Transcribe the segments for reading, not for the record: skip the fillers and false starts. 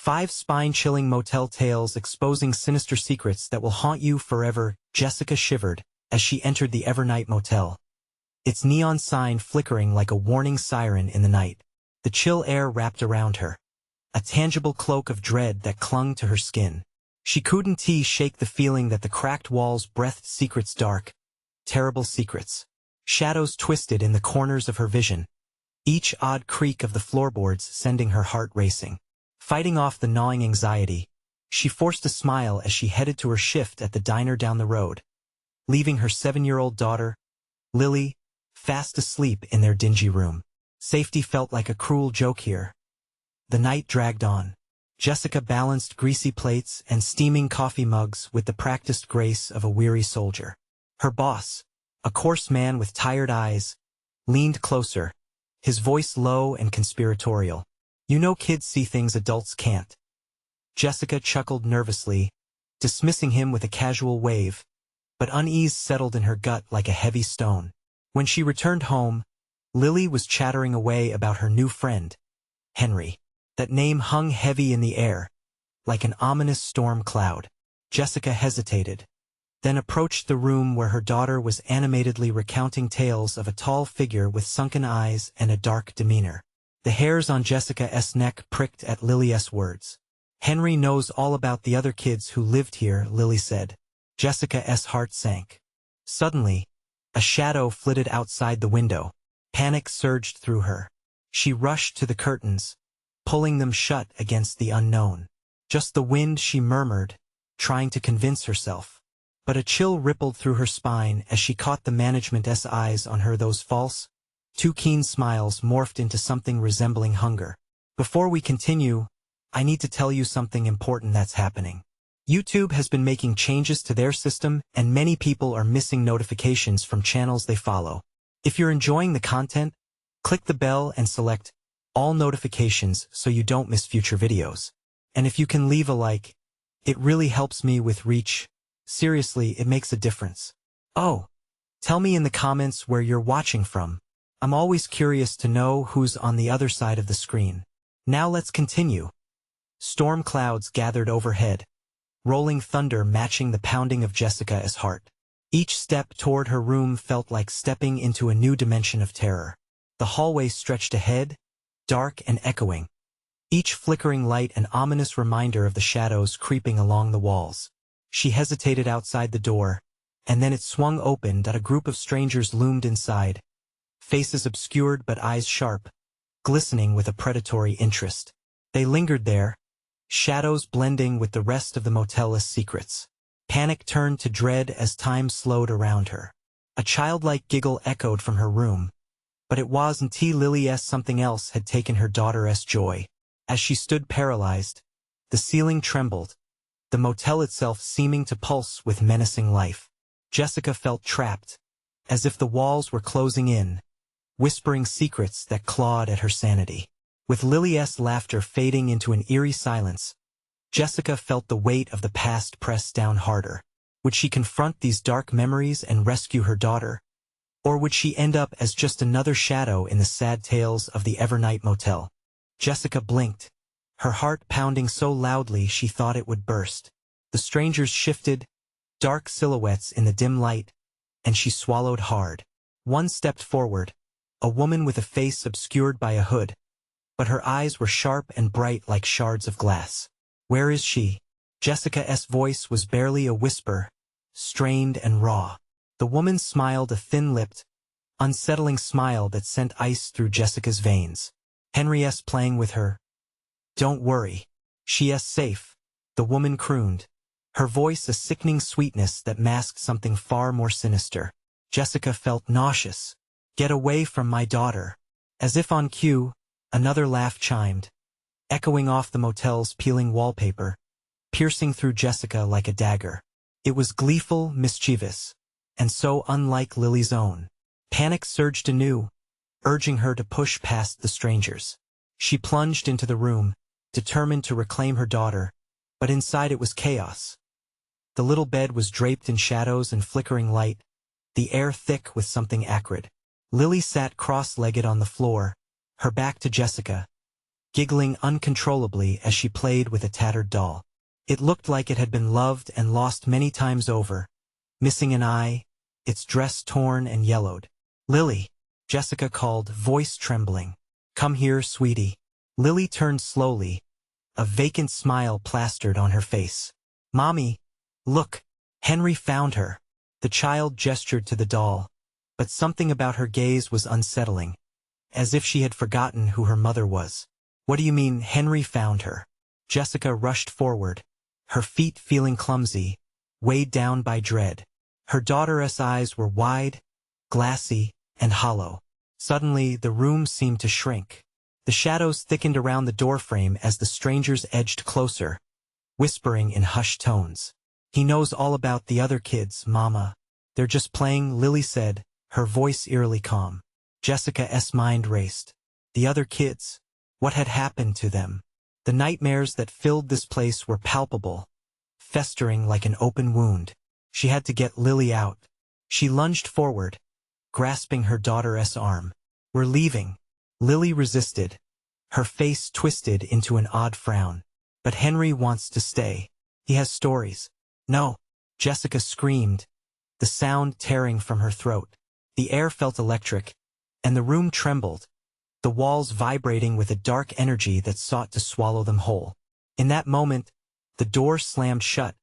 5 spine-chilling motel tales exposing sinister secrets that will haunt you forever. Jessica shivered as she entered the Evernight Motel, its neon sign flickering like a warning siren in the night. The chill air wrapped around her, a tangible cloak of dread that clung to her skin. She couldn't shake the feeling that the cracked walls breathed secrets, dark, terrible secrets. Shadows twisted in the corners of her vision, each odd creak of the floorboards sending her heart racing. Fighting off the gnawing anxiety, she forced a smile as she headed to her shift at the diner down the road, leaving her 7-year-old daughter, Lily, fast asleep in their dingy room. Safety felt like a cruel joke here. The night dragged on. Jessica balanced greasy plates and steaming coffee mugs with the practiced grace of a weary soldier. Her boss, a coarse man with tired eyes, leaned closer, his voice low and conspiratorial. "You know kids see things adults can't." Jessica chuckled nervously, dismissing him with a casual wave, but unease settled in her gut like a heavy stone. When she returned home, Lily was chattering away about her new friend, Henry. That name hung heavy in the air, like an ominous storm cloud. Jessica hesitated, then approached the room where her daughter was animatedly recounting tales of a tall figure with sunken eyes and a dark demeanor. The hairs on Jessica's neck pricked at Lily's words. "Henry knows all about the other kids who lived here," Lily said. Jessica's heart sank. Suddenly, a shadow flitted outside the window. Panic surged through her. She rushed to the curtains, pulling them shut against the unknown. "Just the wind," she murmured, trying to convince herself. But a chill rippled through her spine as she caught the management's eyes on her. Those false, too keen smiles morphed into something resembling hunger. "Before we continue, I need to tell you something important that's happening. YouTube has been making changes to their system, and many people are missing notifications from channels they follow. If you're enjoying the content, click the bell and select all notifications so you don't miss future videos. And if you can leave a like, it really helps me with reach. Seriously, it makes a difference. Oh, tell me in the comments where you're watching from. I'm always curious to know who's on the other side of the screen. Now let's continue." Storm clouds gathered overhead, rolling thunder matching the pounding of Jessica's heart. Each step toward her room felt like stepping into a new dimension of terror. The hallway stretched ahead, dark and echoing, each flickering light an ominous reminder of the shadows creeping along the walls. She hesitated outside the door, and then it swung open and a group of strangers loomed inside, faces obscured but eyes sharp, glistening with a predatory interest. They lingered there, shadows blending with the rest of the motel's secrets. Panic turned to dread as time slowed around her. A childlike giggle echoed from her room, but it wasn't Lily's. Something else had taken her daughter's joy. As she stood paralyzed, the ceiling trembled, the motel itself seeming to pulse with menacing life. Jessica felt trapped, as if the walls were closing in, whispering secrets that clawed at her sanity. With Lily's laughter fading into an eerie silence, Jessica felt the weight of the past press down harder. Would she confront these dark memories and rescue her daughter? Or would she end up as just another shadow in the sad tales of the Evernight Motel? Jessica blinked, her heart pounding so loudly she thought it would burst. The strangers shifted, dark silhouettes in the dim light, and she swallowed hard. One stepped forward, a woman with a face obscured by a hood, but her eyes were sharp and bright like shards of glass. "Where is she?" Jessica's voice was barely a whisper, strained and raw. The woman smiled, a thin-lipped, unsettling smile that sent ice through Jessica's veins. "Henry's playing with her. Don't worry. She's safe," the woman crooned, her voice a sickening sweetness that masked something far more sinister. Jessica felt nauseous. "Get away from my daughter." As if on cue, another laugh chimed, echoing off the motel's peeling wallpaper, piercing through Jessica like a dagger. It was gleeful, mischievous, and so unlike Lily's own. Panic surged anew, urging her to push past the strangers. She plunged into the room, determined to reclaim her daughter, but inside it was chaos. The little bed was draped in shadows and flickering light, the air thick with something acrid. Lily sat cross-legged on the floor, her back to Jessica, giggling uncontrollably as she played with a tattered doll. It looked like it had been loved and lost many times over, missing an eye, its dress torn and yellowed. "Lily," Jessica called, voice trembling. "Come here, sweetie." Lily turned slowly, a vacant smile plastered on her face. "Mommy, look, Henry found her." The child gestured to the doll, but something about her gaze was unsettling, as if she had forgotten who her mother was. "What do you mean, Henry found her?" Jessica rushed forward, her feet feeling clumsy, weighed down by dread. Her daughter's eyes were wide, glassy, and hollow. Suddenly, the room seemed to shrink. The shadows thickened around the doorframe as the strangers edged closer, whispering in hushed tones. "He knows all about the other kids, Mama. They're just playing," Lily said, her voice eerily calm. Jessica's mind raced. The other kids? What had happened to them? The nightmares that filled this place were palpable, festering like an open wound. She had to get Lily out. She lunged forward, grasping her daughter's arm. "We're leaving." Lily resisted, her face twisted into an odd frown. "But Henry wants to stay. He has stories." "No!" Jessica screamed, the sound tearing from her throat. The air felt electric, and the room trembled, the walls vibrating with a dark energy that sought to swallow them whole. In that moment, the door slammed shut,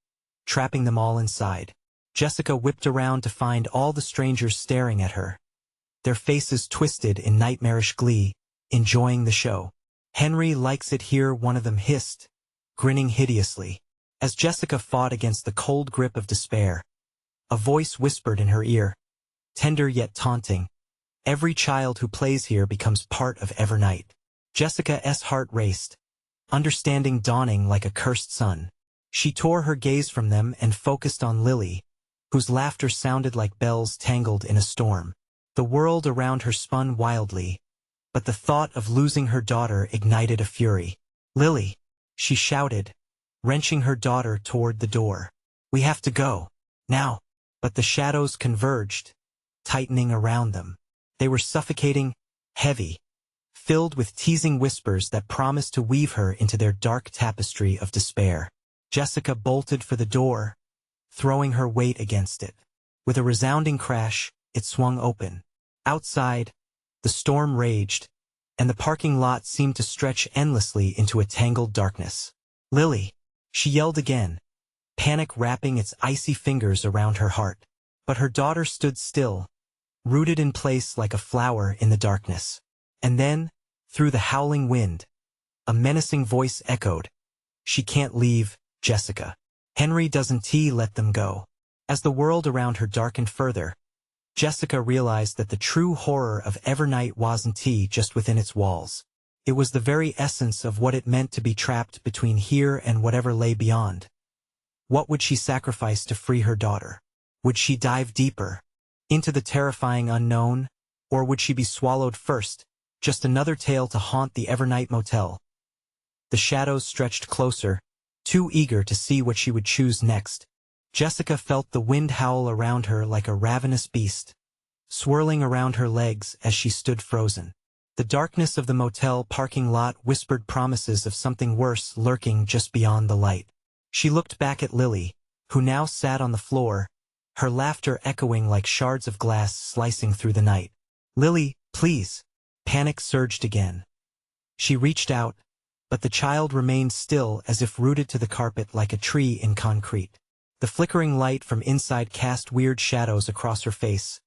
trapping them all inside. Jessica whipped around to find all the strangers staring at her, their faces twisted in nightmarish glee, enjoying the show. "Henry likes it here," one of them hissed, grinning hideously. As Jessica fought against the cold grip of despair, a voice whispered in her ear, tender yet taunting, "Every child who plays here becomes part of Evernight." Jessica's heart raced, understanding dawning like a cursed sun. She tore her gaze from them and focused on Lily, whose laughter sounded like bells tangled in a storm. The world around her spun wildly, but the thought of losing her daughter ignited a fury. "Lily," she shouted, wrenching her daughter toward the door. "We have to go. Now." But the shadows converged, tightening around them. They were suffocating, heavy, filled with teasing whispers that promised to weave her into their dark tapestry of despair. Jessica bolted for the door, throwing her weight against it. With a resounding crash, it swung open. Outside, the storm raged, and the parking lot seemed to stretch endlessly into a tangled darkness. "Lily!" she yelled again, panic wrapping its icy fingers around her heart. But her daughter stood still, rooted in place like a flower in the darkness. And then, through the howling wind, a menacing voice echoed, "She can't leave, Jessica. Henry doesn't let them go." As the world around her darkened further, Jessica realized that the true horror of Evernight wasn't just within its walls. It was the very essence of what it meant to be trapped between here and whatever lay beyond. What would she sacrifice to free her daughter? Would she dive deeper, into the terrifying unknown, or would she be swallowed first, just another tale to haunt the Evernight Motel? The shadows stretched closer, too eager to see what she would choose next. Jessica felt the wind howl around her like a ravenous beast, swirling around her legs as she stood frozen. The darkness of the motel parking lot whispered promises of something worse lurking just beyond the light. She looked back at Lily, who now sat on the floor, her laughter echoing like shards of glass slicing through the night. "Lily, please!" Panic surged again. She reached out, but the child remained still as if rooted to the carpet like a tree in concrete. The flickering light from inside cast weird shadows across her face,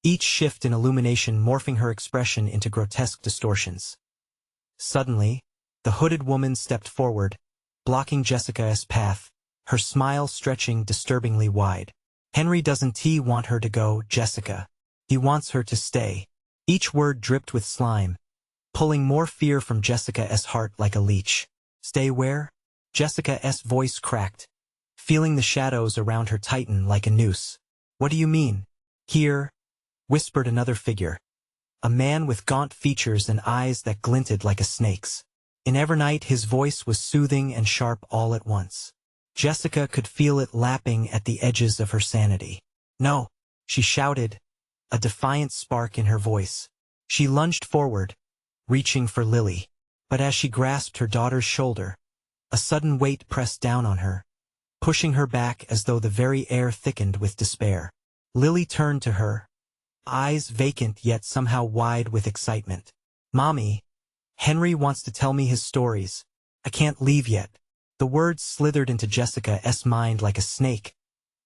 each shift in illumination morphing her expression into grotesque distortions. Suddenly, the hooded woman stepped forward, blocking Jessica's path, her smile stretching disturbingly wide. "Henry doesn't want her to go, Jessica. He wants her to stay." Each word dripped with slime, pulling more fear from Jessica's heart like a leech. "Stay where?" Jessica's voice cracked, feeling the shadows around her tighten like a noose. "What do you mean?" "Here," whispered another figure, a man with gaunt features and eyes that glinted like a snake's. In Evernight, his voice was soothing and sharp all at once. Jessica could feel it lapping at the edges of her sanity. "No!" she shouted, a defiant spark in her voice. She lunged forward, reaching for Lily. But as she grasped her daughter's shoulder, a sudden weight pressed down on her, pushing her back as though the very air thickened with despair. Lily turned to her, eyes vacant yet somehow wide with excitement. "Mommy, Henry wants to tell me his stories. I can't leave yet." The words slithered into Jessica's mind like a snake,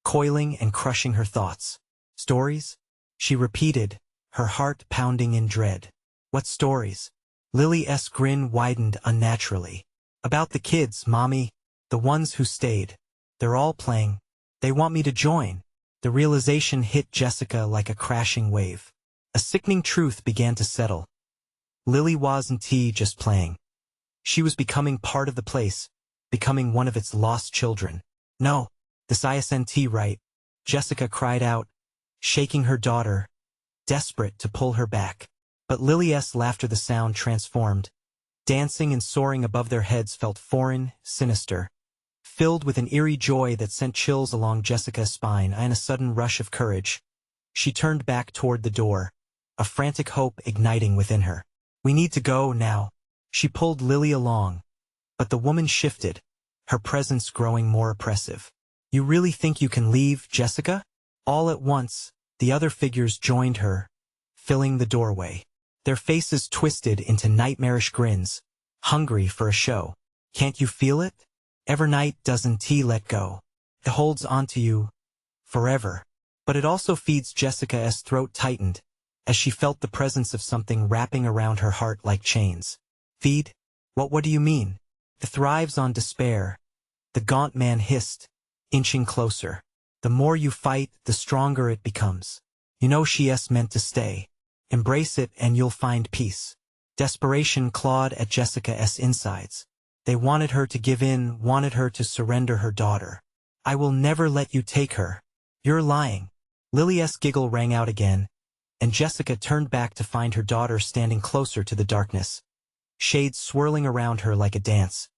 coiling and crushing her thoughts. "Stories?" she repeated, her heart pounding in dread. "What stories?" Lily's grin widened unnaturally. "About the kids, Mommy. The ones who stayed. They're all playing. They want me to join." The realization hit Jessica like a crashing wave. A sickening truth began to settle. Lily wasn't just playing. She was becoming part of the place, becoming one of its lost children. "No, this isn't right," Jessica cried out, shaking her daughter, desperate to pull her back. But Lily's laughter, the sound transformed. Dancing and soaring above their heads felt foreign, sinister, filled with an eerie joy that sent chills along Jessica's spine. And a sudden rush of courage, she turned back toward the door, a frantic hope igniting within her. "We need to go now." She pulled Lily along, but the woman shifted, her presence growing more oppressive. "You really think you can leave, Jessica?" All at once, the other figures joined her, filling the doorway. Their faces twisted into nightmarish grins, hungry for a show. "Can't you feel it? Evernight doesn't let go. It holds onto you forever." But it also feeds. Jessica's throat tightened, as she felt the presence of something wrapping around her heart like chains. "Feed? What do you mean?" "It thrives on despair," the gaunt man hissed, inching closer. "The more you fight, the stronger it becomes. You know she's meant to stay. Embrace it and you'll find peace." Desperation clawed at Jessica's insides. They wanted her to give in, wanted her to surrender her daughter. "I will never let you take her. You're lying." Lily's giggle rang out again, and Jessica turned back to find her daughter standing closer to the darkness, shades swirling around her like a dance,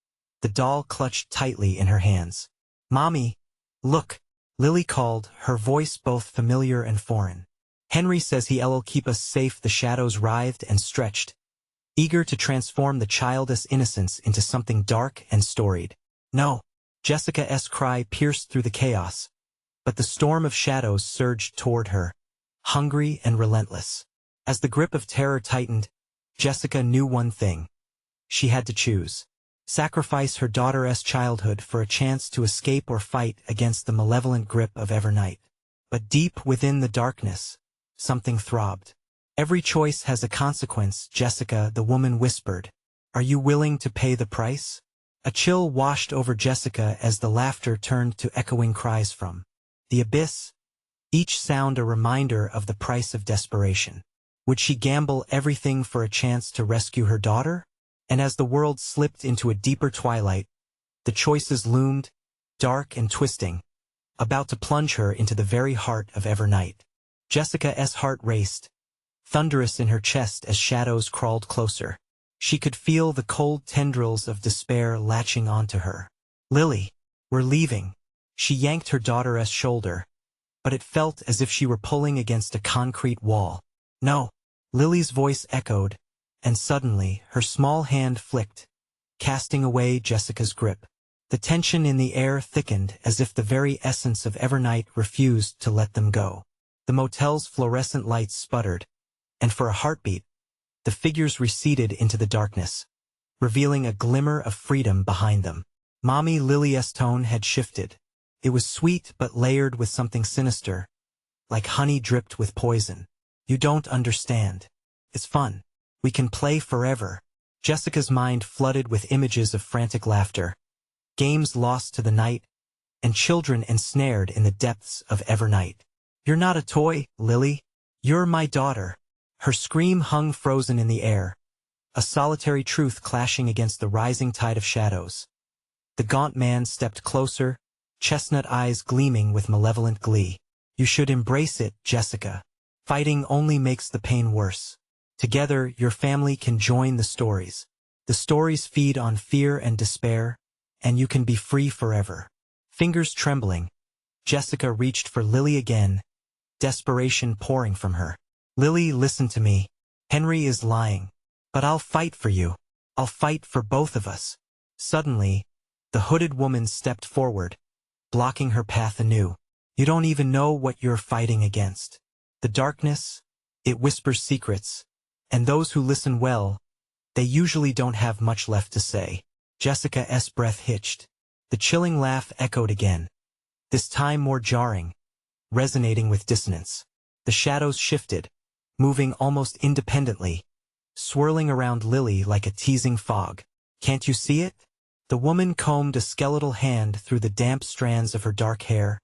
the doll clutched tightly in her hands. "Mommy, look," Lily called, her voice both familiar and foreign. "Henry says he'll keep us safe." The shadows writhed and stretched, eager to transform the childish innocence into something dark and storied. "No!" Jessica's cry pierced through the chaos, but the storm of shadows surged toward her, hungry and relentless. As the grip of terror tightened, Jessica knew one thing. She had to choose. Sacrifice her daughter's childhood for a chance to escape or fight against the malevolent grip of Evernight. But deep within the darkness, something throbbed. "Every choice has a consequence, Jessica," the woman whispered. "Are you willing to pay the price?" A chill washed over Jessica as the laughter turned to echoing cries from the abyss, each sound a reminder of the price of desperation. Would she gamble everything for a chance to rescue her daughter? And as the world slipped into a deeper twilight, the choices loomed, dark and twisting, about to plunge her into the very heart of Evernight. Jessica's heart raced, thunderous in her chest as shadows crawled closer. She could feel the cold tendrils of despair latching onto her. "Lily, we're leaving." She yanked her daughter's shoulder, but it felt as if she were pulling against a concrete wall. "No." Lily's voice echoed, and suddenly her small hand flicked, casting away Jessica's grip. The tension in the air thickened as if the very essence of Evernight refused to let them go. The motel's fluorescent lights sputtered, and for a heartbeat, the figures receded into the darkness, revealing a glimmer of freedom behind them. Mommy, Lily's tone had shifted. It was sweet but layered with something sinister, like honey dripped with poison. "You don't understand. It's fun. We can play forever." Jessica's mind flooded with images of frantic laughter, games lost to the night, and children ensnared in the depths of Evernight. "You're not a toy, Lily. You're my daughter." Her scream hung frozen in the air, a solitary truth clashing against the rising tide of shadows. The gaunt man stepped closer, chestnut eyes gleaming with malevolent glee. "You should embrace it, Jessica. Fighting only makes the pain worse. Together, your family can join the stories. The stories feed on fear and despair, and you can be free forever." Fingers trembling, Jessica reached for Lily again, desperation pouring from her. "Lily, listen to me. Henry is lying. But I'll fight for you." I'll fight for both of us. Suddenly, the hooded woman stepped forward, blocking her path anew. You don't even know what you're fighting against. The darkness, it whispers secrets, and those who listen well, they usually don't have much left to say. Jessica's breath hitched. The chilling laugh echoed again, this time more jarring, resonating with dissonance. The shadows shifted, moving almost independently, swirling around Lily like a teasing fog. Can't you see it? The woman combed a skeletal hand through the damp strands of her dark hair,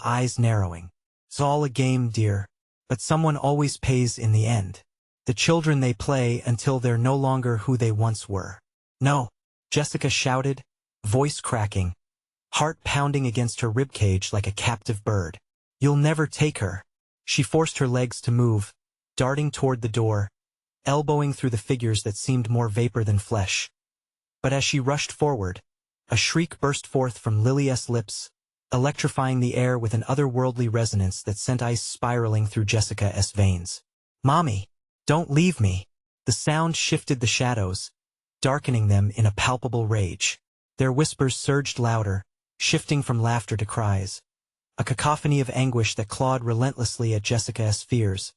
eyes narrowing. It's all a game, dear, but someone always pays in the end. The children they play until they're no longer who they once were. No, Jessica shouted, voice cracking, heart pounding against her ribcage like a captive bird. You'll never take her. She forced her legs to move, darting toward the door, elbowing through the figures that seemed more vapor than flesh. But as she rushed forward, a shriek burst forth from Lily's lips, electrifying the air with an otherworldly resonance that sent ice spiraling through Jessica's veins. Mommy, don't leave me. The sound shifted the shadows, darkening them in a palpable rage. Their whispers surged louder, shifting from laughter to cries, a cacophony of anguish that clawed relentlessly at Jessica's fears.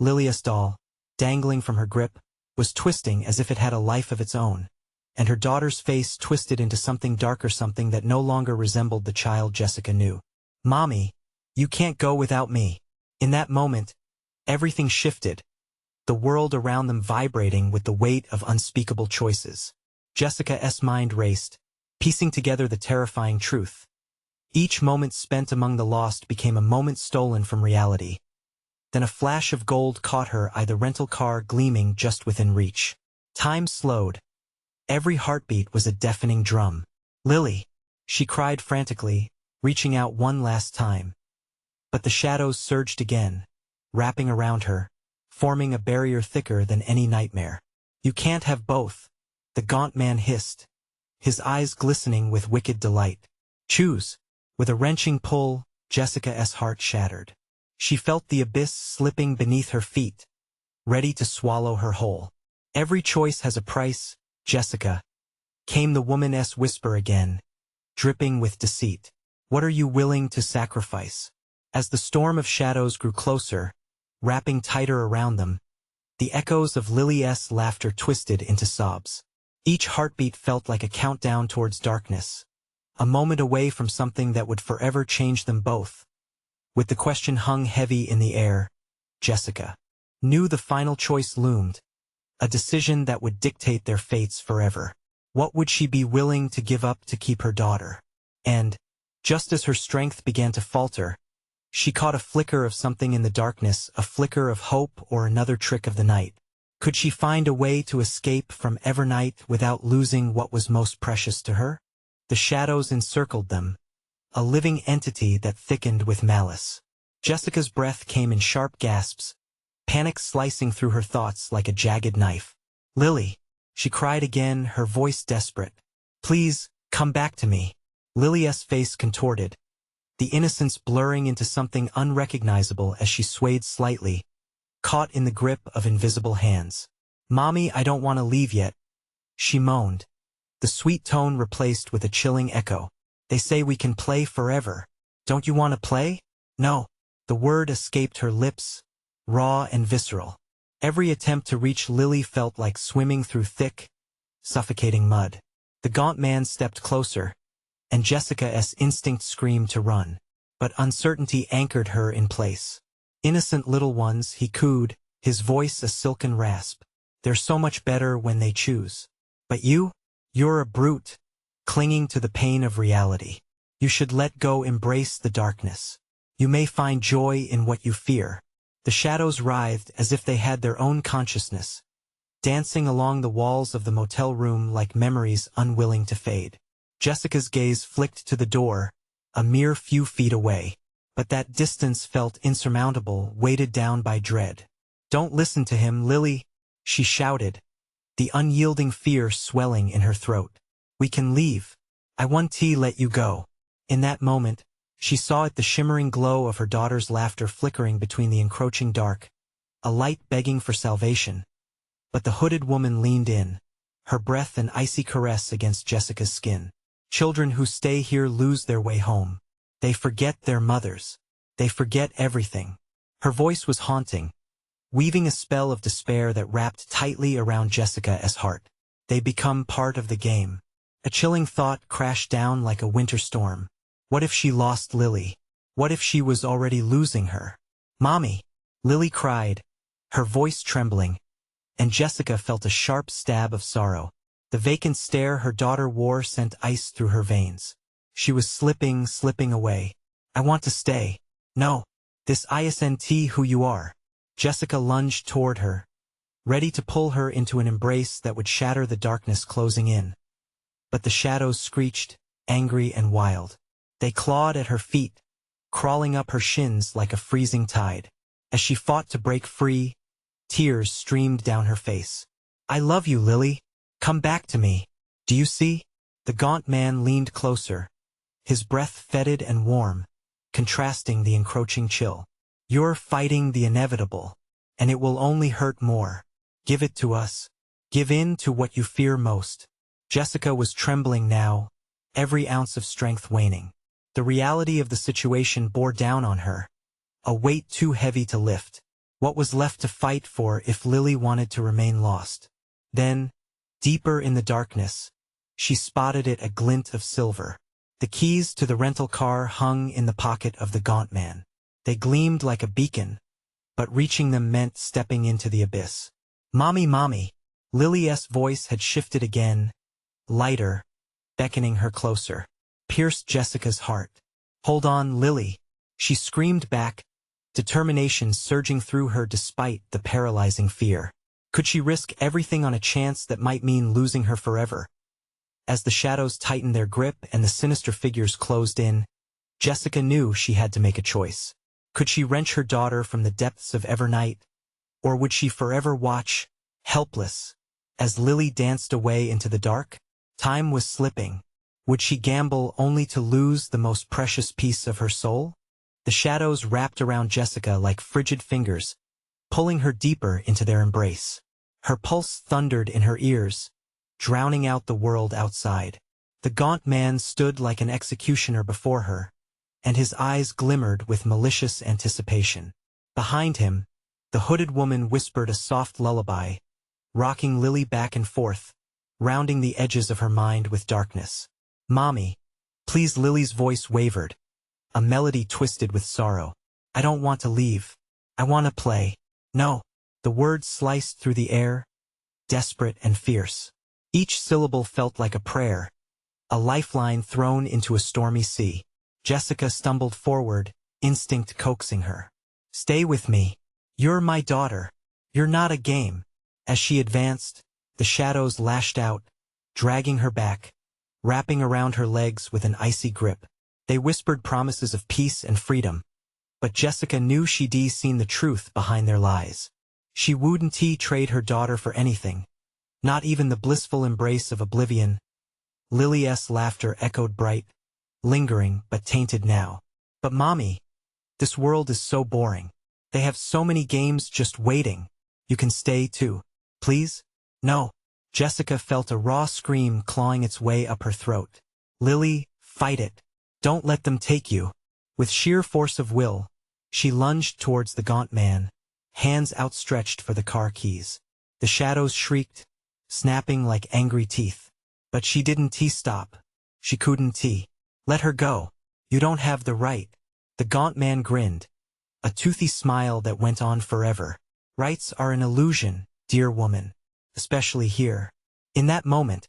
Lily's doll, dangling from her grip, was twisting as if it had a life of its own, and her daughter's face twisted into something darker, something that no longer resembled the child Jessica knew. Mommy, you can't go without me. In that moment, everything shifted, the world around them vibrating with the weight of unspeakable choices. Jessica's mind raced, piecing together the terrifying truth. Each moment spent among the lost became a moment stolen from reality. Then a flash of gold caught her eye, the rental car gleaming just within reach. Time slowed. Every heartbeat was a deafening drum. Lily, she cried frantically, reaching out one last time. But the shadows surged again, wrapping around her, forming a barrier thicker than any nightmare. You can't have both, the gaunt man hissed, his eyes glistening with wicked delight. Choose. With a wrenching pull, Jessica's heart shattered. She felt the abyss slipping beneath her feet, ready to swallow her whole. Every choice has a price, Jessica, came the woman's whisper again, dripping with deceit. What are you willing to sacrifice? As the storm of shadows grew closer, wrapping tighter around them, the echoes of Lily's laughter twisted into sobs. Each heartbeat felt like a countdown towards darkness, a moment away from something that would forever change them both. With the question hung heavy in the air, Jessica knew the final choice loomed, a decision that would dictate their fates forever. What would she be willing to give up to keep her daughter? And, just as her strength began to falter, she caught a flicker of something in the darkness, a flicker of hope or another trick of the night. Could she find a way to escape from Evernight without losing what was most precious to her? The shadows encircled them, a living entity that thickened with malice. Jessica's breath came in sharp gasps, panic slicing through her thoughts like a jagged knife. Lily, she cried again, her voice desperate. Please, come back to me. Lily's face contorted, the innocence blurring into something unrecognizable as she swayed slightly, caught in the grip of invisible hands. Mommy, I don't want to leave yet, she moaned, the sweet tone replaced with a chilling echo. They say we can play forever. Don't you want to play? No. The word escaped her lips, raw and visceral. Every attempt to reach Lily felt like swimming through thick, suffocating mud. The gaunt man stepped closer, and Jessica's instinct screamed to run. But uncertainty anchored her in place. Innocent little ones, he cooed, his voice a silken rasp. They're so much better when they choose. But you're a brute, clinging to the pain of reality. You should let go, embrace the darkness. You may find joy in what you fear. The shadows writhed as if they had their own consciousness, dancing along the walls of the motel room like memories unwilling to fade. Jessica's gaze flicked to the door, a mere few feet away. But that distance felt insurmountable, weighted down by dread. Don't listen to him, Lily, she shouted, the unyielding fear swelling in her throat. We can leave. I want to let you go. In that moment, she saw it, the shimmering glow of her daughter's laughter flickering between the encroaching dark, a light begging for salvation. But the hooded woman leaned in, her breath an icy caress against Jessica's skin. Children who stay here lose their way home. They forget their mothers. They forget everything. Her voice was haunting, weaving a spell of despair that wrapped tightly around Jessica's heart. They become part of the game. A chilling thought crashed down like a winter storm. What if she lost Lily? What if she was already losing her? "Mommy!" Lily cried, her voice trembling, and Jessica felt a sharp stab of sorrow. The vacant stare her daughter wore sent ice through her veins. She was slipping away. "I want to stay." "No. This isn't who you are." Jessica lunged toward her, ready to pull her into an embrace that would shatter the darkness closing in. But the shadows screeched, angry and wild. They clawed at her feet, crawling up her shins like a freezing tide. As she fought to break free, tears streamed down her face. "I love you, Lily. Come back to me. Do you see?" The gaunt man leaned closer, his breath fetid and warm, contrasting the encroaching chill. "You're fighting the inevitable, and it will only hurt more. Give it to us. Give in to what you fear most." Jessica was trembling now, every ounce of strength waning. The reality of the situation bore down on her, a weight too heavy to lift. What was left to fight for if Lily wanted to remain lost? Then, deeper in the darkness, she spotted a glint of silver. The keys to the rental car hung in the pocket of the gaunt man. They gleamed like a beacon, but reaching them meant stepping into the abyss. "Mommy, mommy!" Lily's voice had shifted again, lighter, beckoning her closer. Pierced Jessica's heart. "Hold on, Lily!" She screamed back, determination surging through her despite the paralyzing fear. Could she risk everything on a chance that might mean losing her forever? As the shadows tightened their grip and the sinister figures closed in, Jessica knew she had to make a choice. Could she wrench her daughter from the depths of Evernight, or would she forever watch, helpless, as Lily danced away into the dark? Time was slipping. Would she gamble only to lose the most precious piece of her soul? The shadows wrapped around Jessica like frigid fingers, pulling her deeper into their embrace. Her pulse thundered in her ears, drowning out the world outside. The gaunt man stood like an executioner before her, and his eyes glimmered with malicious anticipation. Behind him, the hooded woman whispered a soft lullaby, rocking Lily back and forth, rounding the edges of her mind with darkness. "Mommy, please." Lily's voice wavered, a melody twisted with sorrow. "I don't want to leave. I want to play." "No." The words sliced through the air, desperate and fierce. Each syllable felt like a prayer, a lifeline thrown into a stormy sea. Jessica stumbled forward, instinct coaxing her. "Stay with me. You're my daughter. You're not a game." As she advanced, the shadows lashed out, dragging her back, wrapping around her legs with an icy grip. They whispered promises of peace and freedom, but Jessica knew she'd seen the truth behind their lies. She wouldn't trade her daughter for anything, not even the blissful embrace of oblivion. Lily's laughter echoed bright, lingering but tainted now. "But mommy, this world is so boring. They have so many games just waiting. You can stay too. Please?" "No." Jessica felt a raw scream clawing its way up her throat. "Lily, fight it. Don't let them take you." With sheer force of will, she lunged towards the gaunt man, hands outstretched for the car keys. The shadows shrieked, snapping like angry teeth. But she didn't stop. She couldn't. "Let her go. You don't have the right." The gaunt man grinned, a toothy smile that went on forever. "Rights are an illusion, dear woman, especially here." In that moment,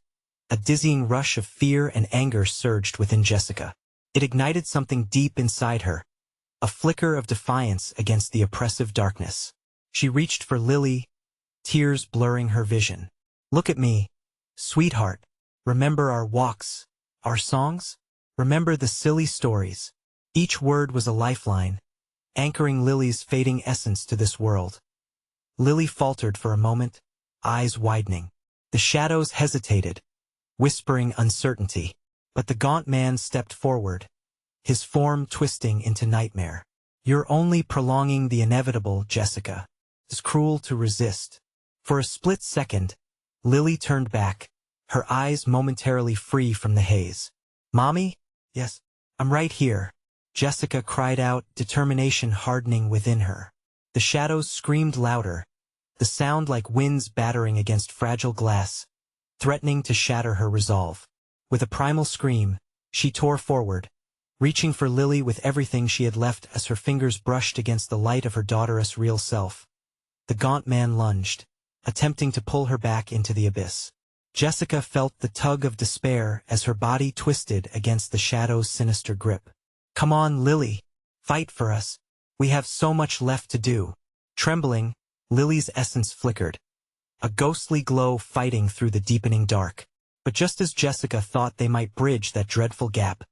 a dizzying rush of fear and anger surged within Jessica. It ignited something deep inside her, a flicker of defiance against the oppressive darkness. She reached for Lily, tears blurring her vision. "Look at me, sweetheart. Remember our walks, our songs? Remember the silly stories?" Each word was a lifeline, anchoring Lily's fading essence to this world. Lily faltered for a moment, eyes widening. The shadows hesitated, whispering uncertainty. But the gaunt man stepped forward, his form twisting into nightmare. "You're only prolonging the inevitable, Jessica. It's cruel to resist." For a split second, Lily turned back, her eyes momentarily free from the haze. "Mommy?" "Yes, I'm right here," Jessica cried out, determination hardening within her. The shadows screamed louder, the sound like winds battering against fragile glass, threatening to shatter her resolve. With a primal scream, she tore forward, reaching for Lily with everything she had left as her fingers brushed against the light of her daughter's real self. The gaunt man lunged, attempting to pull her back into the abyss. Jessica felt the tug of despair as her body twisted against the shadow's sinister grip. "Come on, Lily. Fight for us. We have so much left to do." Trembling, Lily's essence flickered, a ghostly glow fighting through the deepening dark. But just as Jessica thought they might bridge that dreadful gap,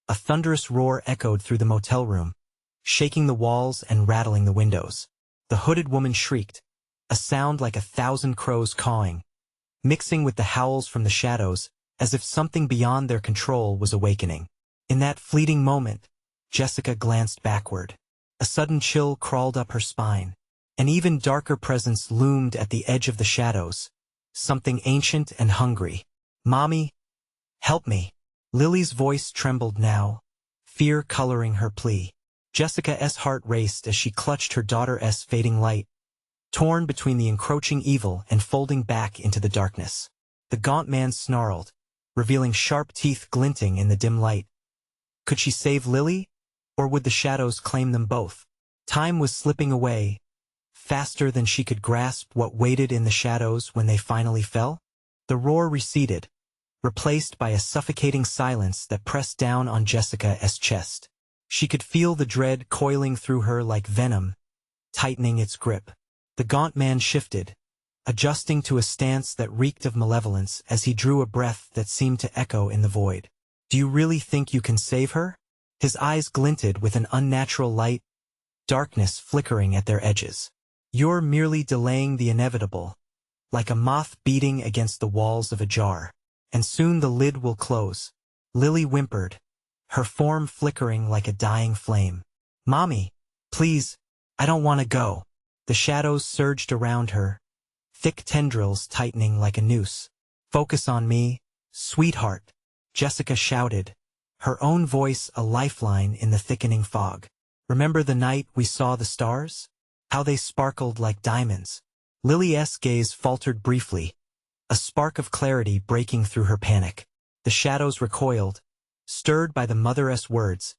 a thunderous roar echoed through the motel room, shaking the walls and rattling the windows. The hooded woman shrieked, a sound like 1,000 crows cawing, mixing with the howls from the shadows, as if something beyond their control was awakening. In that fleeting moment, Jessica glanced backward. A sudden chill crawled up her spine. An even darker presence loomed at the edge of the shadows, something ancient and hungry. "Mommy, help me." Lily's voice trembled now, fear coloring her plea. Jessica's heart raced as she clutched her daughter's fading light, torn between the encroaching evil and folding back into the darkness. The gaunt man snarled, revealing sharp teeth glinting in the dim light. Could she save Lily, or would the shadows claim them both? Time was slipping away, faster than she could grasp what waited in the shadows when they finally fell. The roar receded, replaced by a suffocating silence that pressed down on Jessica's chest. She could feel the dread coiling through her like venom, tightening its grip. The gaunt man shifted, adjusting to a stance that reeked of malevolence as he drew a breath that seemed to echo in the void. "Do you really think you can save her?" His eyes glinted with an unnatural light, darkness flickering at their edges. "You're merely delaying the inevitable, like a moth beating against the walls of a jar. And soon the lid will close." Lily whimpered, her form flickering like a dying flame. "Mommy, please, I don't want to go." The shadows surged around her, thick tendrils tightening like a noose. "Focus on me, sweetheart," Jessica shouted, her own voice a lifeline in the thickening fog. "Remember the night we saw the stars? How they sparkled like diamonds." Lily's gaze faltered briefly, a spark of clarity breaking through her panic. The shadows recoiled, stirred by the mother's words,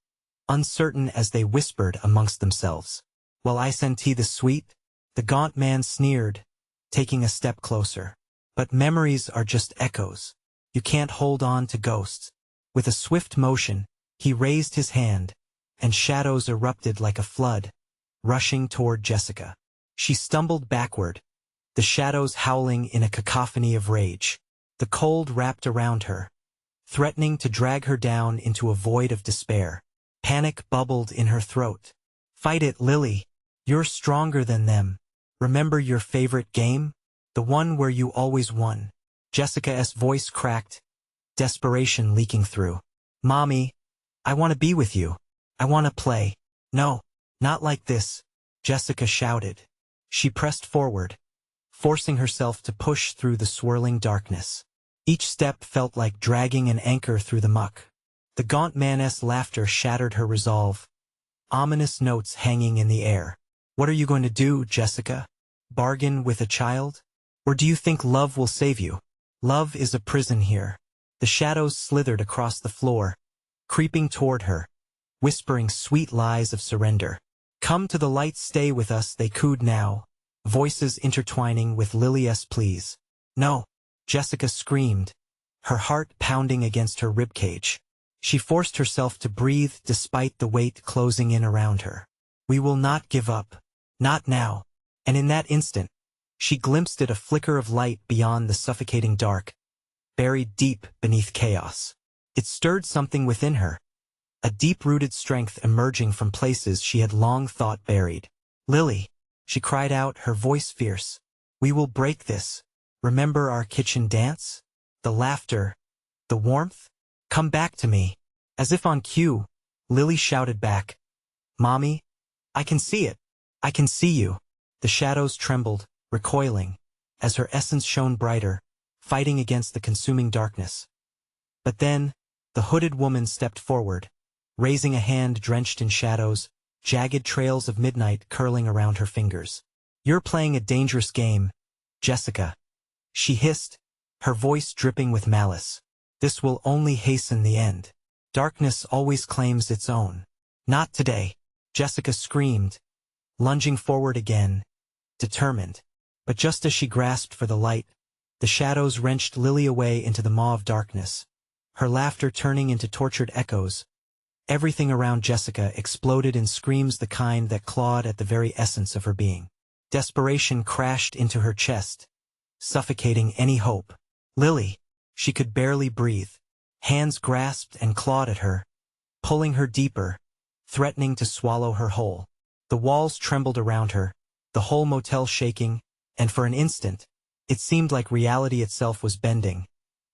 uncertain as they whispered amongst themselves. "Well, I senti the sweet," the gaunt man sneered, taking a step closer. "But memories are just echoes. You can't hold on to ghosts." With a swift motion, he raised his hand, and shadows erupted like a flood, rushing toward Jessica. She stumbled backward, the shadows howling in a cacophony of rage. The cold wrapped around her, threatening to drag her down into a void of despair. Panic bubbled in her throat. "Fight it, Lily. You're stronger than them. Remember your favorite game? The one where you always won." Jessica's voice cracked, desperation leaking through. "Mommy, I want to be with you. I want to play." "No, not like this," Jessica shouted. She pressed forward, forcing herself to push through the swirling darkness. Each step felt like dragging an anchor through the muck. The gaunt man's laughter shattered her resolve, ominous notes hanging in the air. "What are you going to do, Jessica? Bargain with a child? Or do you think love will save you? Love is a prison here." The shadows slithered across the floor, creeping toward her, whispering sweet lies of surrender. "Come to the light, stay with us," they cooed now, voices intertwining with Lily's pleas. "No," Jessica screamed, her heart pounding against her ribcage. She forced herself to breathe despite the weight closing in around her. "We will not give up. Not now." And in that instant, she glimpsed a flicker of light beyond the suffocating dark, buried deep beneath chaos. It stirred something within her, a deep-rooted strength emerging from places she had long thought buried. "Lily," she cried out, her voice fierce, "we will break this. Remember our kitchen dance? The laughter, the warmth? Come back to me." As if on cue, Lily shouted back, "Mommy, I can see it. I can see you." The shadows trembled, recoiling, as her essence shone brighter, fighting against the consuming darkness. But then, the hooded woman stepped forward, raising a hand drenched in shadows, jagged trails of midnight curling around her fingers. "You're playing a dangerous game, Jessica," she hissed, her voice dripping with malice. "This will only hasten the end. Darkness always claims its own." "Not today," Jessica screamed, lunging forward again, determined. But just as she grasped for the light, the shadows wrenched Lily away into the maw of darkness, her laughter turning into tortured echoes. Everything around Jessica exploded in screams the kind that clawed at the very essence of her being. Desperation crashed into her chest, suffocating any hope. "Lily!" She could barely breathe. Hands grasped and clawed at her, pulling her deeper, threatening to swallow her whole. The walls trembled around her, the whole motel shaking, and for an instant, it seemed like reality itself was bending.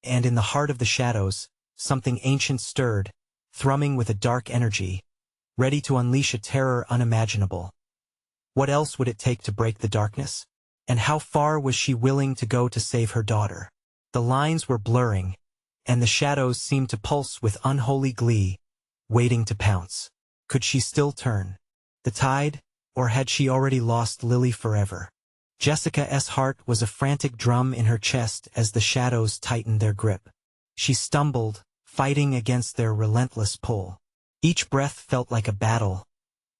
And in the heart of the shadows, something ancient stirred, thrumming with a dark energy, ready to unleash a terror unimaginable. What else would it take to break the darkness? And how far was she willing to go to save her daughter? The lines were blurring, and the shadows seemed to pulse with unholy glee, waiting to pounce. Could she still turn the tide, or had she already lost Lily forever? Jessica's heart was a frantic drum in her chest as the shadows tightened their grip. She stumbled, fighting against their relentless pull. Each breath felt like a battle,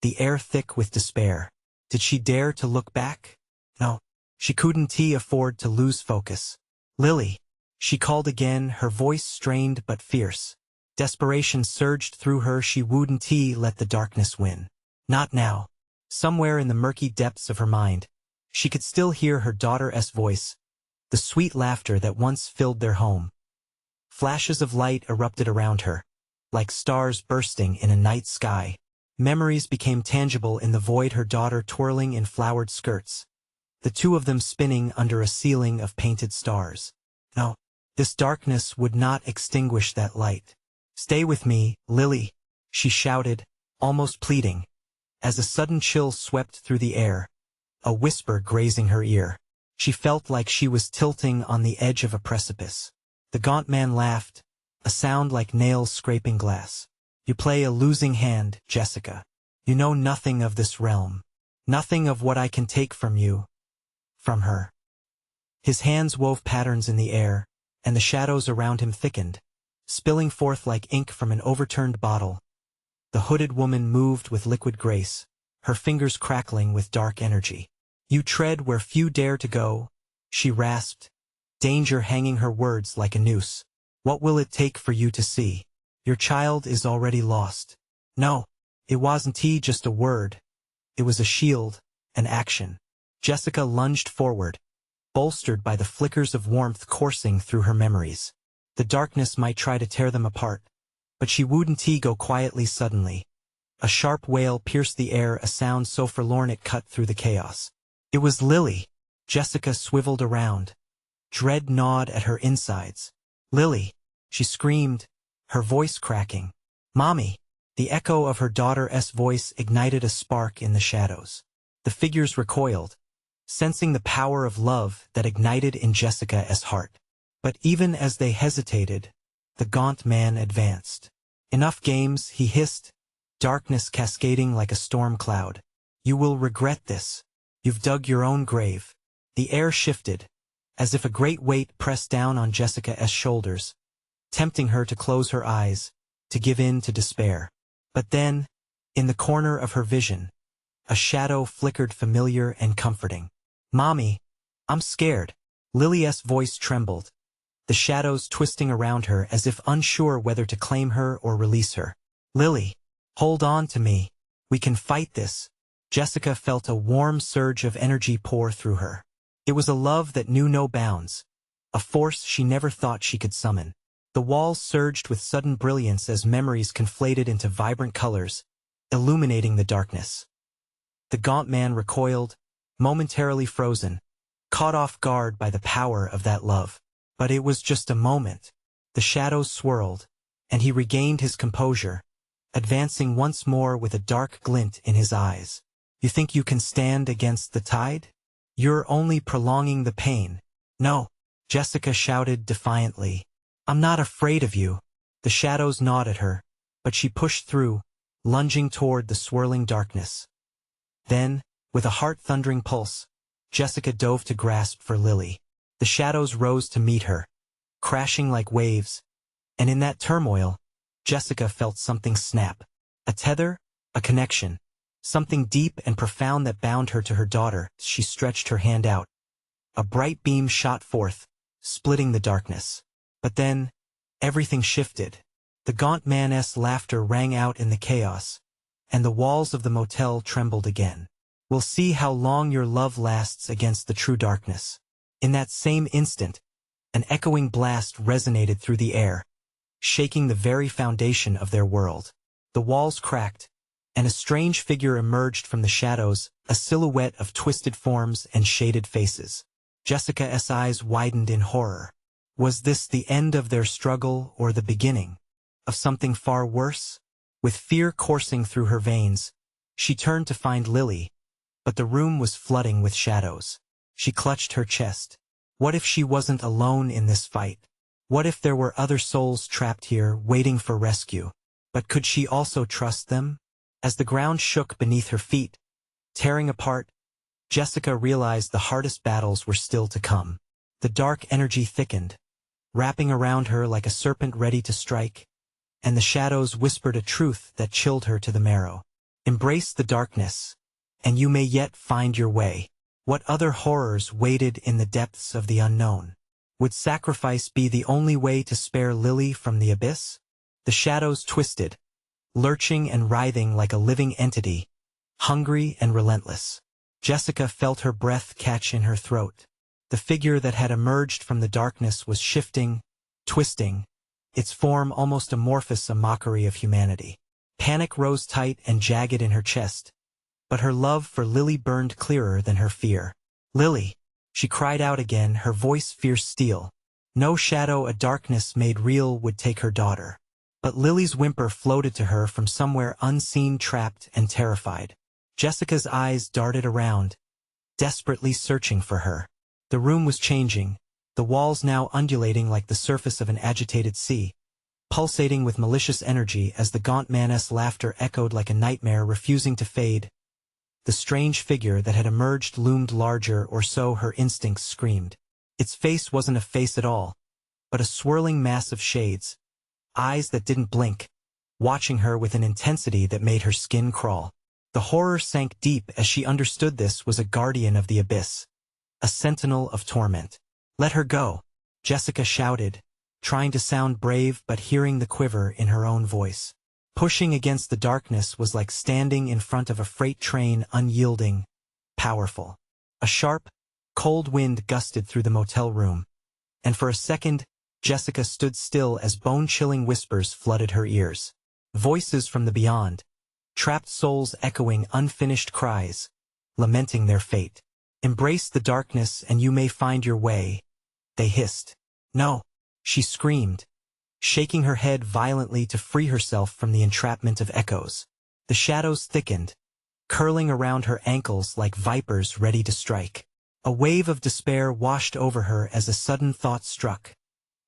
the air thick with despair. Did she dare to look back? No. She couldn't afford to lose focus. "Lily!" She called again, her voice strained but fierce. Desperation surged through her. She wouldn't let the darkness win. Not now. Somewhere in the murky depths of her mind, she could still hear her daughter's voice, the sweet laughter that once filled their home. Flashes of light erupted around her, like stars bursting in a night sky. Memories became tangible in the void, her daughter twirling in flowered skirts, the two of them spinning under a ceiling of painted stars. No, this darkness would not extinguish that light. "Stay with me, Lily," she shouted, almost pleading, as a sudden chill swept through the air, a whisper grazing her ear. She felt like she was tilting on the edge of a precipice. The gaunt man laughed, a sound like nails scraping glass. "You play a losing hand, Jessica. You know nothing of this realm. Nothing of what I can take from you." From her. His hands wove patterns in the air, and the shadows around him thickened, spilling forth like ink from an overturned bottle. The hooded woman moved with liquid grace, her fingers crackling with dark energy. "You tread where few dare to go," she rasped, danger hanging her words like a noose. "What will it take for you to see? Your child is already lost." No, it wasn't just a word. It was a shield, an action. Jessica lunged forward, bolstered by the flickers of warmth coursing through her memories. The darkness might try to tear them apart, but she wouldn't go quietly. Suddenly, a sharp wail pierced the air, a sound so forlorn it cut through the chaos. It was Lily. Jessica swiveled around. Dread gnawed at her insides. "Lily!" she screamed, her voice cracking. "Mommy!" The echo of her daughter's voice ignited a spark in the shadows. The figures recoiled, sensing the power of love that ignited in Jessica's heart. But even as they hesitated, the gaunt man advanced. "Enough games," he hissed, darkness cascading like a storm cloud. "You will regret this. You've dug your own grave." The air shifted, as if a great weight pressed down on Jessica's shoulders, tempting her to close her eyes, to give in to despair. But then, in the corner of her vision, a shadow flickered, familiar and comforting. "Mommy, I'm scared." Lily's voice trembled, the shadows twisting around her as if unsure whether to claim her or release her. "Lily, hold on to me. We can fight this." Jessica felt a warm surge of energy pour through her. It was a love that knew no bounds, a force she never thought she could summon. The walls surged with sudden brilliance as memories conflated into vibrant colors, illuminating the darkness. The gaunt man recoiled, momentarily frozen, caught off guard by the power of that love. But it was just a moment. The shadows swirled, and he regained his composure, advancing once more with a dark glint in his eyes. "You think you can stand against the tide? You're only prolonging the pain." "No," Jessica shouted defiantly. "I'm not afraid of you." The shadows gnawed at her, but she pushed through, lunging toward the swirling darkness. Then, with a heart-thundering pulse, Jessica dove to grasp for Lily. The shadows rose to meet her, crashing like waves, and in that turmoil, Jessica felt something snap. A tether, a connection, something deep and profound that bound her to her daughter. She stretched her hand out. A bright beam shot forth, splitting the darkness. But then, everything shifted. The gaunt man's laughter rang out in the chaos, and the walls of the motel trembled again. "We'll see how long your love lasts against the true darkness." In that same instant, an echoing blast resonated through the air, shaking the very foundation of their world. The walls cracked, and a strange figure emerged from the shadows, a silhouette of twisted forms and shaded faces. Jessica's eyes widened in horror. Was this the end of their struggle or the beginning of something far worse? With fear coursing through her veins, she turned to find Lily, but the room was flooding with shadows. She clutched her chest. What if she wasn't alone in this fight? What if there were other souls trapped here waiting for rescue? But could she also trust them? As the ground shook beneath her feet, tearing apart, Jessica realized the hardest battles were still to come. The dark energy thickened, wrapping around her like a serpent ready to strike, and the shadows whispered a truth that chilled her to the marrow. Embrace the darkness, and you may yet find your way. What other horrors waited in the depths of the unknown? Would sacrifice be the only way to spare Lily from the abyss? The shadows twisted, lurching and writhing like a living entity, hungry and relentless. Jessica felt her breath catch in her throat. The figure that had emerged from the darkness was shifting, twisting, its form almost amorphous, a mockery of humanity. Panic rose tight and jagged in her chest, but her love for Lily burned clearer than her fear. "Lily!" She cried out again, her voice fierce steel. No shadow a darkness made real would take her daughter. But Lily's whimper floated to her from somewhere unseen, trapped and terrified. Jessica's eyes darted around, desperately searching for her. The room was changing, the walls now undulating like the surface of an agitated sea, pulsating with malicious energy as the gaunt man's laughter echoed like a nightmare refusing to fade. The strange figure that had emerged loomed larger, or so her instincts screamed. Its face wasn't a face at all, but a swirling mass of shades, eyes that didn't blink, watching her with an intensity that made her skin crawl. The horror sank deep as she understood this was a guardian of the abyss, a sentinel of torment. "Let her go," Jessica shouted, trying to sound brave but hearing the quiver in her own voice. Pushing against the darkness was like standing in front of a freight train, unyielding, powerful. A sharp, cold wind gusted through the motel room, and for a second, Jessica stood still as bone-chilling whispers flooded her ears. Voices from the beyond, trapped souls echoing unfinished cries, lamenting their fate. "Embrace the darkness and you may find your way," they hissed. "No," she screamed, shaking her head violently to free herself from the entrapment of echoes. The shadows thickened, curling around her ankles like vipers ready to strike. A wave of despair washed over her as a sudden thought struck.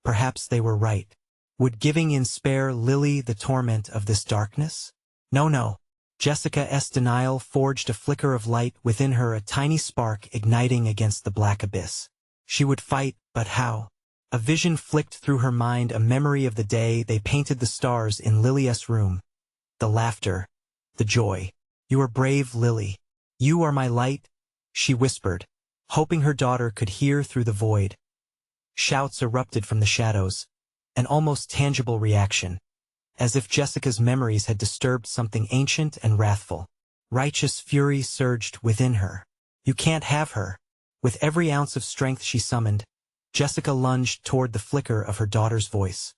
Perhaps they were right. Would giving in spare Lily the torment of this darkness? No. Jessica's denial forged a flicker of light within her, a tiny spark igniting against the black abyss. She would fight, but how? A vision flicked through her mind, a memory of the day they painted the stars in Lily's room. The laughter, the joy. "You are brave, Lily. You are my light," she whispered, hoping her daughter could hear through the void. Shouts erupted from the shadows, an almost tangible reaction, as if Jessica's memories had disturbed something ancient and wrathful. Righteous fury surged within her. "You can't have her." With every ounce of strength she summoned, Jessica lunged toward the flicker of her daughter's voice.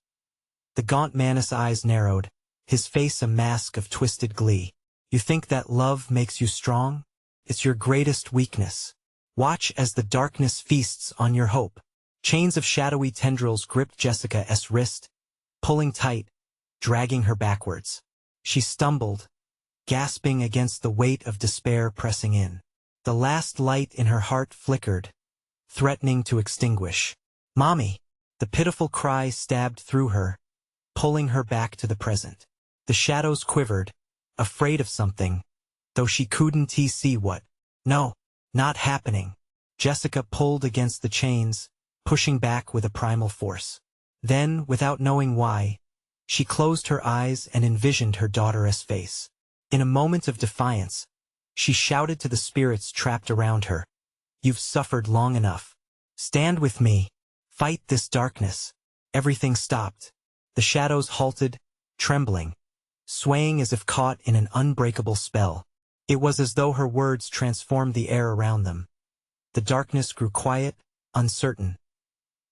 The gaunt man's eyes narrowed, his face a mask of twisted glee. "You think that love makes you strong? It's your greatest weakness. Watch as the darkness feasts on your hope." Chains of shadowy tendrils gripped Jessica's wrist, pulling tight, dragging her backwards. She stumbled, gasping against the weight of despair pressing in. The last light in her heart flickered, threatening to extinguish. Mommy! The pitiful cry stabbed through her, pulling her back to the present. The shadows quivered, afraid of something, though she couldn't see what. No, not happening. Jessica pulled against the chains, pushing back with a primal force. Then, without knowing why, she closed her eyes and envisioned her daughter's face. In a moment of defiance, she shouted to the spirits trapped around her, "You've suffered long enough. Stand with me. Fight this darkness." Everything stopped. The shadows halted, trembling, swaying as if caught in an unbreakable spell. It was as though her words transformed the air around them. The darkness grew quiet, uncertain.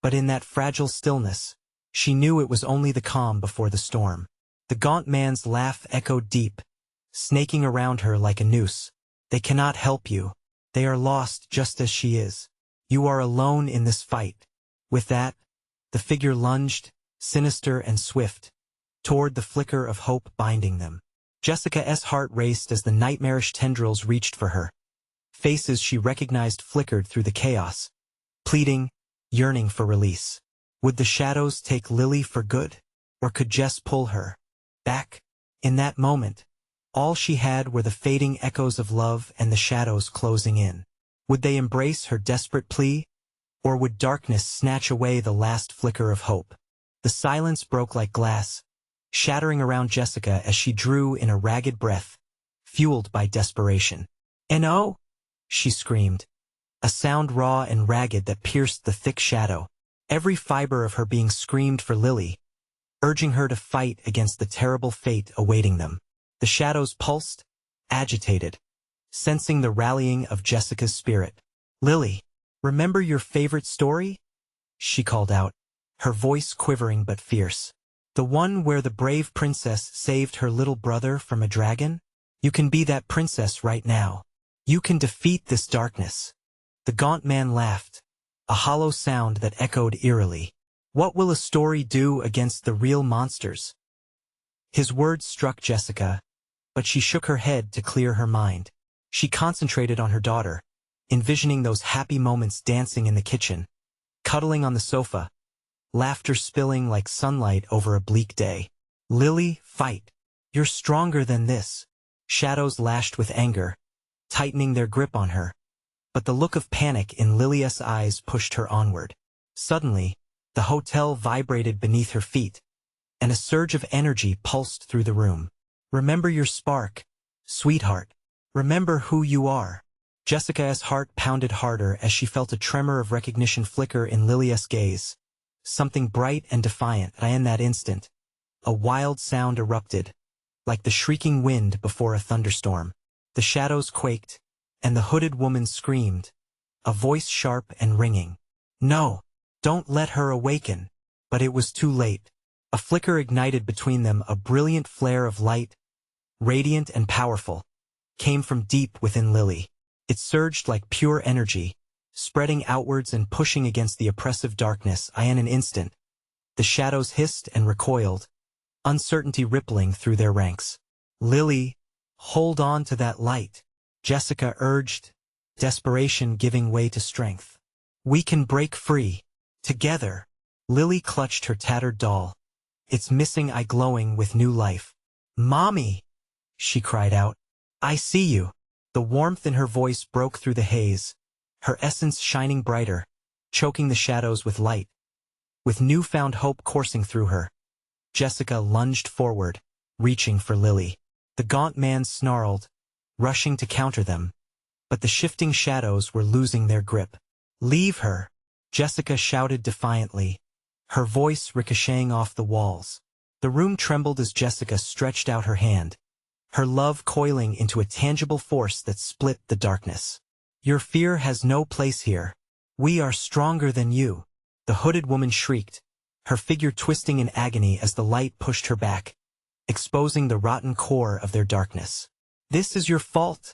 But in that fragile stillness, she knew it was only the calm before the storm. The gaunt man's laugh echoed deep, snaking around her like a noose. "They cannot help you. They are lost just as she is. You are alone in this fight." With that, the figure lunged, sinister and swift, toward the flicker of hope binding them. Jessica's heart raced as the nightmarish tendrils reached for her. Faces she recognized flickered through the chaos, pleading, yearning for release. Would the shadows take Lily for good, or could Jess pull her back? In that moment, all she had were the fading echoes of love and the shadows closing in. Would they embrace her desperate plea, or would darkness snatch away the last flicker of hope? The silence broke like glass, shattering around Jessica as she drew in a ragged breath, fueled by desperation. "No!" she screamed, a sound raw and ragged that pierced the thick shadow. Every fiber of her being screamed for Lily, urging her to fight against the terrible fate awaiting them. The shadows pulsed, agitated, sensing the rallying of Jessica's spirit. "Lily, remember your favorite story?" she called out, her voice quivering but fierce. "The one where the brave princess saved her little brother from a dragon? You can be that princess right now. You can defeat this darkness." The gaunt man laughed, a hollow sound that echoed eerily. "What will a story do against the real monsters?" His words struck Jessica, but she shook her head to clear her mind. She concentrated on her daughter, envisioning those happy moments dancing in the kitchen, cuddling on the sofa, laughter spilling like sunlight over a bleak day. "Lily, fight. You're stronger than this." Shadows lashed with anger, tightening their grip on her, but the look of panic in Lilia's eyes pushed her onward. Suddenly, the hotel vibrated beneath her feet, and a surge of energy pulsed through the room. "Remember your spark, sweetheart. Remember who you are." Jessica's heart pounded harder as she felt a tremor of recognition flicker in Lilia's gaze. Something bright and defiant, and in that instant, a wild sound erupted, like the shrieking wind before a thunderstorm. The shadows quaked, and the hooded woman screamed, a voice sharp and ringing. "No, don't let her awaken." But it was too late. A flicker ignited between them, a brilliant flare of light, radiant and powerful, came from deep within Lily. It surged like pure energy, spreading outwards and pushing against the oppressive darkness. In an instant, the shadows hissed and recoiled, uncertainty rippling through their ranks. "Lily, hold on to that light," Jessica urged, desperation giving way to strength. "We can break free. Together." Lily clutched her tattered doll, its missing eye glowing with new life. "Mommy!" she cried out. "I see you." The warmth in her voice broke through the haze, her essence shining brighter, choking the shadows with light. With newfound hope coursing through her, Jessica lunged forward, reaching for Lily. The gaunt man snarled, rushing to counter them, but the shifting shadows were losing their grip. "Leave her!" Jessica shouted defiantly, her voice ricocheting off the walls. The room trembled as Jessica stretched out her hand, her love coiling into a tangible force that split the darkness. "Your fear has no place here. We are stronger than you," the hooded woman shrieked, her figure twisting in agony as the light pushed her back, exposing the rotten core of their darkness. "This is your fault,"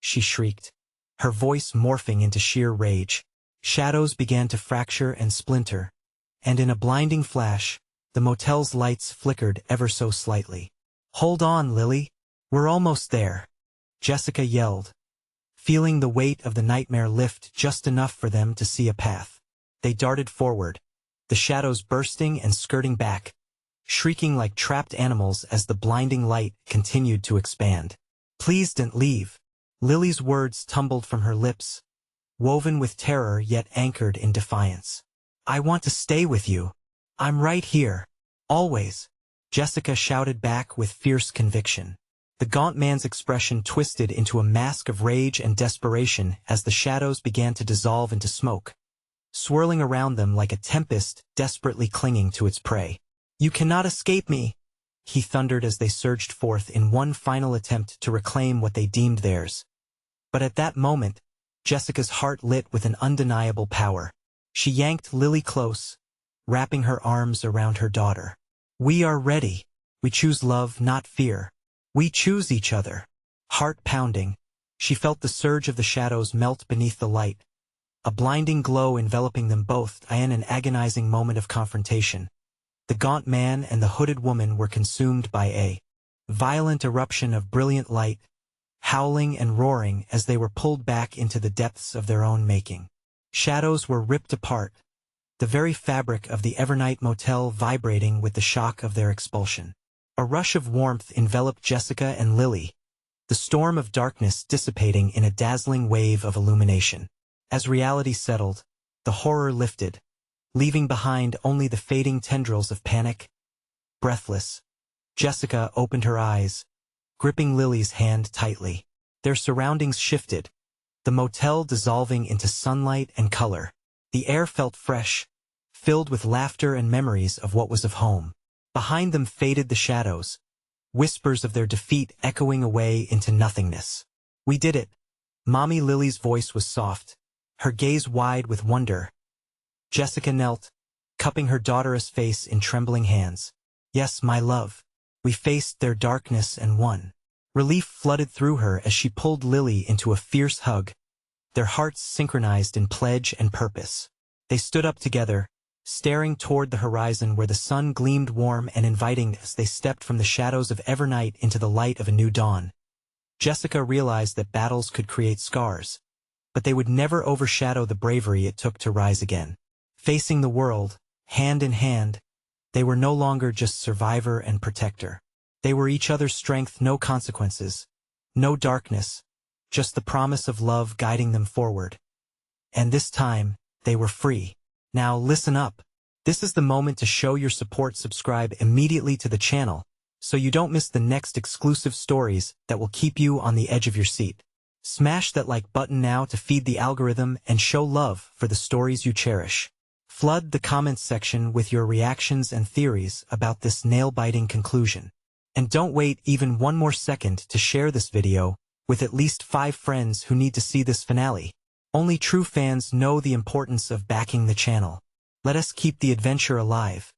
she shrieked, her voice morphing into sheer rage. Shadows began to fracture and splinter, and in a blinding flash, the motel's lights flickered ever so slightly. "Hold on, Lily. We're almost there," Jessica yelled, feeling the weight of the nightmare lift just enough for them to see a path. They darted forward, the shadows bursting and skirting back, shrieking like trapped animals as the blinding light continued to expand. "Please don't leave." Lily's words tumbled from her lips, woven with terror yet anchored in defiance. "I want to stay with you. I'm right here. Always," Jessica shouted back with fierce conviction. The gaunt man's expression twisted into a mask of rage and desperation as the shadows began to dissolve into smoke, swirling around them like a tempest desperately clinging to its prey. "You cannot escape me," he thundered as they surged forth in one final attempt to reclaim what they deemed theirs. But at that moment, Jessica's heart lit with an undeniable power. She yanked Lily close, wrapping her arms around her daughter. "We are ready. We choose love, not fear. We choose each other." Heart pounding, she felt the surge of the shadows melt beneath the light, a blinding glow enveloping them both in an agonizing moment of confrontation. The gaunt man and the hooded woman were consumed by a violent eruption of brilliant light, howling and roaring as they were pulled back into the depths of their own making. Shadows were ripped apart, the very fabric of the Evernight Motel vibrating with the shock of their expulsion. A rush of warmth enveloped Jessica and Lily, the storm of darkness dissipating in a dazzling wave of illumination. As reality settled, the horror lifted, leaving behind only the fading tendrils of panic. Breathless, Jessica opened her eyes, gripping Lily's hand tightly. Their surroundings shifted, the motel dissolving into sunlight and color. The air felt fresh, filled with laughter and memories of what was of home. Behind them faded the shadows, whispers of their defeat echoing away into nothingness. "We did it." Mommy Lily's voice was soft, her gaze wide with wonder. Jessica knelt, cupping her daughter's face in trembling hands. "Yes, my love. We faced their darkness and won." Relief flooded through her as she pulled Lily into a fierce hug, their hearts synchronized in pledge and purpose. They stood up together, staring toward the horizon where the sun gleamed warm and inviting as they stepped from the shadows of Evernight into the light of a new dawn. Jessica realized that battles could create scars, but they would never overshadow the bravery it took to rise again. Facing the world, hand in hand, they were no longer just survivor and protector. They were each other's strength, no consequences, no darkness, just the promise of love guiding them forward. And this time, they were free. Now listen up. This is the moment to show your support. Subscribe immediately to the channel, so you don't miss the next exclusive stories that will keep you on the edge of your seat. Smash that like button now to feed the algorithm and show love for the stories you cherish. Flood the comments section with your reactions and theories about this nail-biting conclusion. And don't wait even one more second to share this video with at least 5 friends who need to see this finale. Only true fans know the importance of backing the channel. Let us keep the adventure alive.